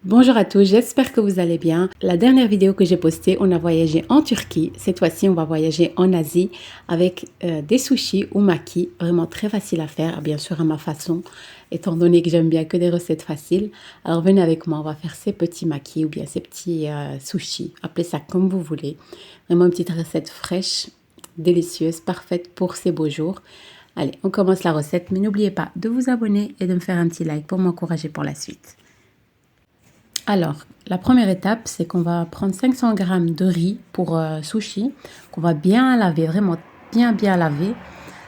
Bonjour à tous, j'espère que vous allez bien. La dernière vidéo que j'ai postée, on a voyagé en Turquie. Cette fois-ci, on va voyager en Asie avec des sushis ou makis, vraiment très facile à faire, bien sûr à ma façon, étant donné que j'aime bien que des recettes faciles. Alors venez avec moi, on va faire ces petits makis ou bien ces petits sushis, appelez ça comme vous voulez. Vraiment une petite recette fraîche, délicieuse, parfaite pour ces beaux jours. Allez, on commence la recette, mais n'oubliez pas de vous abonner et de me faire un petit like pour m'encourager pour la suite. Alors, la première étape, c'est qu'on va prendre 500 g de riz pour sushi, qu'on va bien laver, vraiment bien laver,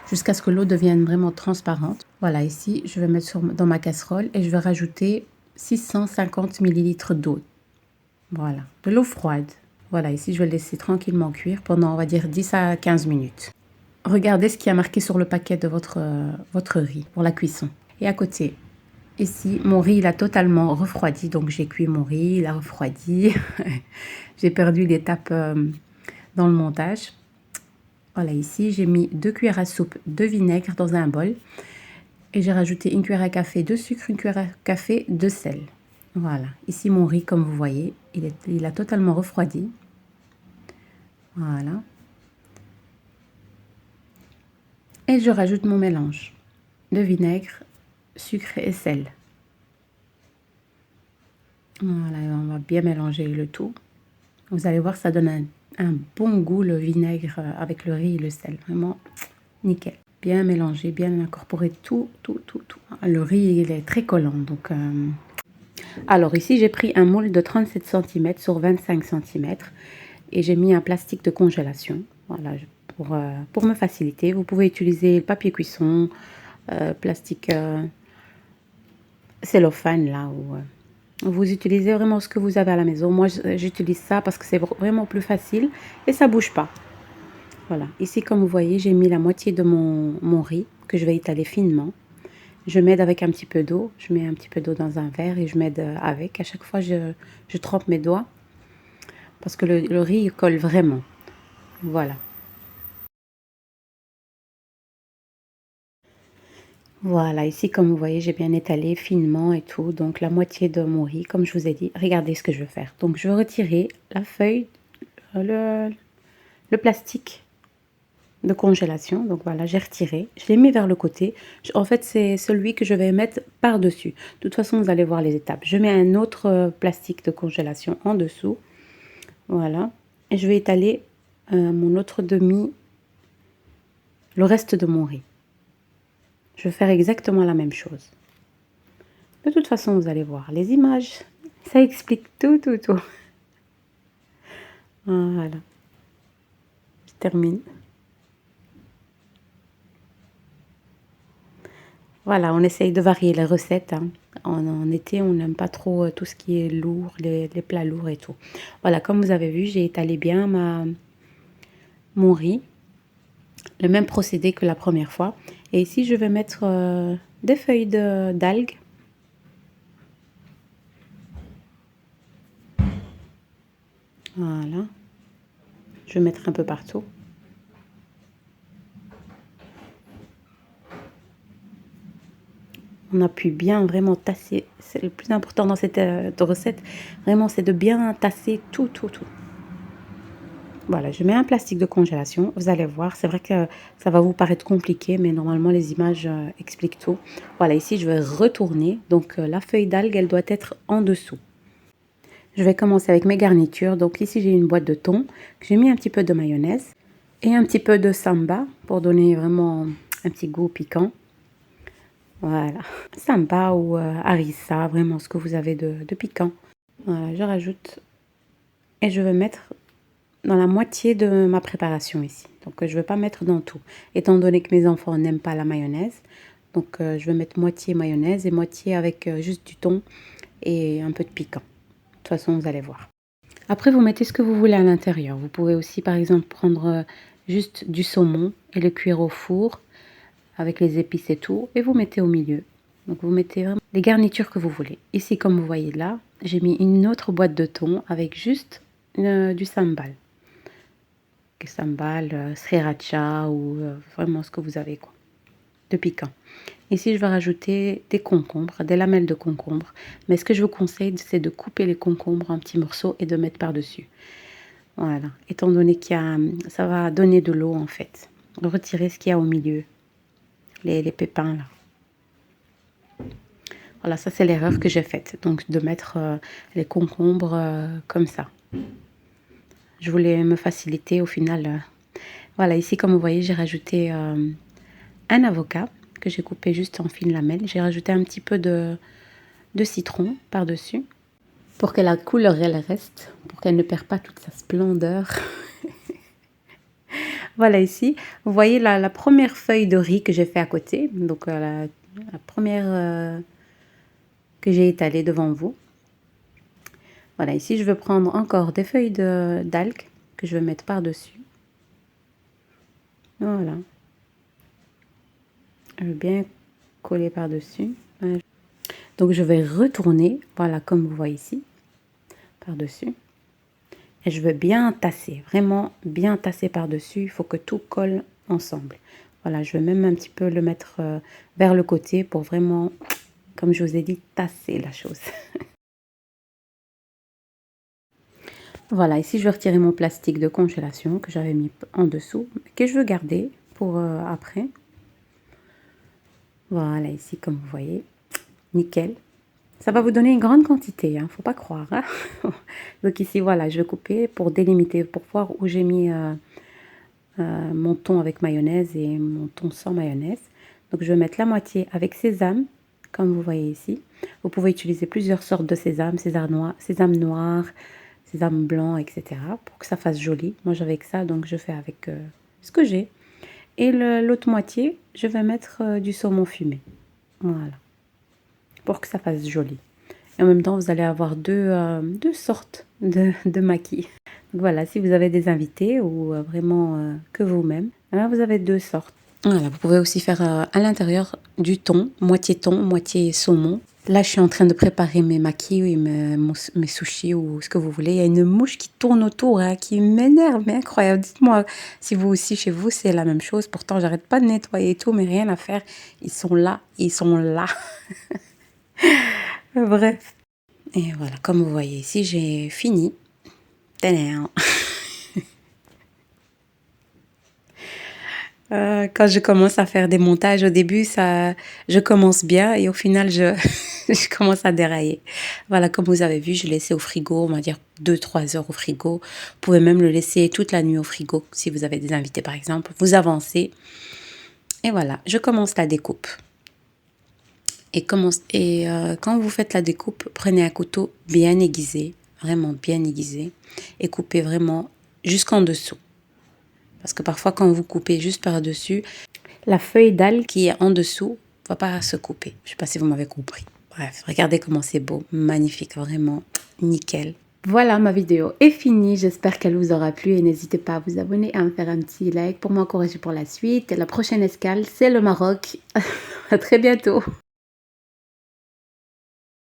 jusqu'à ce que l'eau devienne vraiment transparente. Voilà, ici, je vais mettre dans ma casserole et je vais rajouter 650 ml d'eau. Voilà, de l'eau froide. Voilà, ici, je vais le laisser tranquillement cuire pendant, on va dire, 10 à 15 minutes. Regardez ce qui a marqué sur le paquet de votre riz pour la cuisson. Et à côté, ici, mon riz, il a totalement refroidi. Donc, j'ai cuit mon riz, il a refroidi. J'ai perdu l'étape dans le montage. Voilà, ici, j'ai mis 2 cuillères à soupe de vinaigre dans un bol. Et j'ai rajouté une cuillère à café de sucre, une cuillère à café de sel. Voilà, ici, mon riz, comme vous voyez, il a totalement refroidi. Voilà. Et je rajoute mon mélange de vinaigre, sucre et sel. Voilà, on va bien mélanger le tout. Vous allez voir, ça donne un bon goût, le vinaigre avec le riz et le sel. Vraiment nickel. Bien mélangé, bien incorporé tout. Le riz, il est très collant. Donc, alors ici, j'ai pris un moule de 37 cm sur 25 cm et j'ai mis un plastique de congélation. Voilà, pour me faciliter. Vous pouvez utiliser le papier cuisson, plastique cellophane là ou vous utilisez vraiment ce que vous avez à la maison. Moi, j'utilise ça parce que c'est vraiment plus facile et ça bouge pas. Voilà. Ici, comme vous voyez, j'ai mis la moitié de mon riz que je vais étaler finement. Je m'aide avec un petit peu d'eau. Je mets un petit peu d'eau dans un verre et je m'aide avec. À chaque fois, je trempe mes doigts parce que le riz il colle vraiment. Voilà. Voilà, ici, comme vous voyez, j'ai bien étalé finement et tout. Donc, la moitié de mon riz, comme je vous ai dit. Regardez ce que je vais faire. Donc, je vais retirer la feuille, le plastique de congélation. Donc voilà, j'ai retiré, je l'ai mis vers le côté. En fait, c'est celui que je vais mettre par-dessus. De toute façon, vous allez voir les étapes. Je mets un autre plastique de congélation en dessous. Voilà. Et je vais étaler mon autre demi, le reste de mon riz. Je vais faire exactement la même chose. De toute façon, vous allez voir les images. Ça explique tout. Voilà. Je termine. Voilà, on essaye de varier les recettes. Hein. En été, on n'aime pas trop tout ce qui est lourd, les plats lourds et tout. Voilà, comme vous avez vu, j'ai étalé bien mon riz. Le même procédé que la première fois. Et ici, je vais mettre des feuilles d'algues. Voilà. Je vais mettre un peu partout. On appuie bien, vraiment tasser. C'est le plus important dans cette recette. Vraiment, c'est de bien tasser tout. Voilà, je mets un plastique de congélation. Vous allez voir, c'est vrai que ça va vous paraître compliqué, mais normalement, les images expliquent tout. Voilà, ici, je vais retourner. Donc, la feuille d'algue, elle doit être en dessous. Je vais commencer avec mes garnitures. Donc, ici, j'ai une boîte de thon. J'ai mis un petit peu de mayonnaise et un petit peu de samba pour donner vraiment un petit goût piquant. Voilà, samba ou harissa, vraiment ce que vous avez de piquant. Voilà, je rajoute et je vais mettre dans la moitié de ma préparation ici. Donc, je ne vais pas mettre dans tout, étant donné que mes enfants n'aiment pas la mayonnaise. Donc, je vais mettre moitié mayonnaise et moitié avec juste du thon et un peu de piquant. De toute façon, vous allez voir. Après, vous mettez ce que vous voulez à l'intérieur. Vous pouvez aussi, par exemple, prendre juste du saumon et le cuire au four avec les épices et tout. Et vous mettez au milieu. Donc, vous mettez vraiment les garnitures que vous voulez. Ici, comme vous voyez là, j'ai mis une autre boîte de thon avec juste du sambal. Sambal, sriracha ou vraiment ce que vous avez quoi, de piquant. Ici, je vais rajouter des concombres, des lamelles de concombre. Mais ce que je vous conseille, c'est de couper les concombres en petits morceaux et de mettre par-dessus. Voilà, étant donné ça va donner de l'eau en fait. Retirez ce qu'il y a au milieu, les pépins là. Voilà, ça c'est l'erreur que j'ai faite, donc de mettre les concombres comme ça. Je voulais me faciliter au final. Voilà, ici comme vous voyez, j'ai rajouté un avocat que j'ai coupé juste en fines lamelles. J'ai rajouté un petit peu de citron par-dessus pour que la couleur elle reste, pour qu'elle ne perde pas toute sa splendeur. Voilà ici, vous voyez la première feuille de riz que j'ai fait à côté, donc la première que j'ai étalée devant vous. Voilà, ici je vais prendre encore des feuilles d'algues que je vais mettre par-dessus. Voilà. Je vais bien coller par-dessus. Donc je vais retourner, voilà comme vous voyez ici, par-dessus. Et je veux bien tasser, vraiment bien tasser par-dessus. Il faut que tout colle ensemble. Voilà, je vais même un petit peu le mettre vers le côté pour vraiment, comme je vous ai dit, tasser la chose. Voilà, ici je vais retirer mon plastique de congélation que j'avais mis en dessous, que je veux garder pour après. Voilà, ici comme vous voyez, nickel. Ça va vous donner une grande quantité, hein, faut pas croire. Hein. Donc ici, voilà, je vais couper pour délimiter, pour voir où j'ai mis mon thon avec mayonnaise et mon thon sans mayonnaise. Donc je vais mettre la moitié avec sésame, comme vous voyez ici. Vous pouvez utiliser plusieurs sortes de sésame, sésame noir, sésame blanc, etc. pour que ça fasse joli. Moi j'avais que ça, donc je fais avec ce que j'ai. Et l'autre moitié, je vais mettre du saumon fumé. Voilà. Pour que ça fasse joli. Et en même temps, vous allez avoir deux sortes de maquis. Donc voilà, si vous avez des invités ou vraiment que vous-même, vous avez deux sortes. Voilà, vous pouvez aussi faire à l'intérieur du thon, moitié saumon. Là, je suis en train de préparer mes maquis, mes sushis ou ce que vous voulez. Il y a une mouche qui tourne autour, hein, qui m'énerve, mais incroyable. Dites-moi si vous aussi, chez vous, c'est la même chose. Pourtant, j'arrête pas de nettoyer et tout, mais rien à faire. Ils sont là, ils sont là. Bref. Et voilà, comme vous voyez ici, j'ai fini. Quand je commence à faire des montages, au début, je commence bien et au final, je commence à dérailler. Voilà, comme vous avez vu, je l'ai laissé au frigo, on va dire 2-3 heures au frigo. Vous pouvez même le laisser toute la nuit au frigo si vous avez des invités, par exemple. Vous avancez. Et voilà, je commence la découpe. Et quand vous faites la découpe, prenez un couteau bien aiguisé, vraiment bien aiguisé, et coupez vraiment jusqu'en dessous. Parce que parfois, quand vous coupez juste par-dessus, la feuille d'algue qui est en dessous ne va pas se couper. Je ne sais pas si vous m'avez compris. Bref, regardez comment c'est beau, magnifique, vraiment nickel. Voilà, ma vidéo est finie. J'espère qu'elle vous aura plu et n'hésitez pas à vous abonner, à me faire un petit like pour m'encourager pour la suite. La prochaine escale, c'est le Maroc. À très bientôt.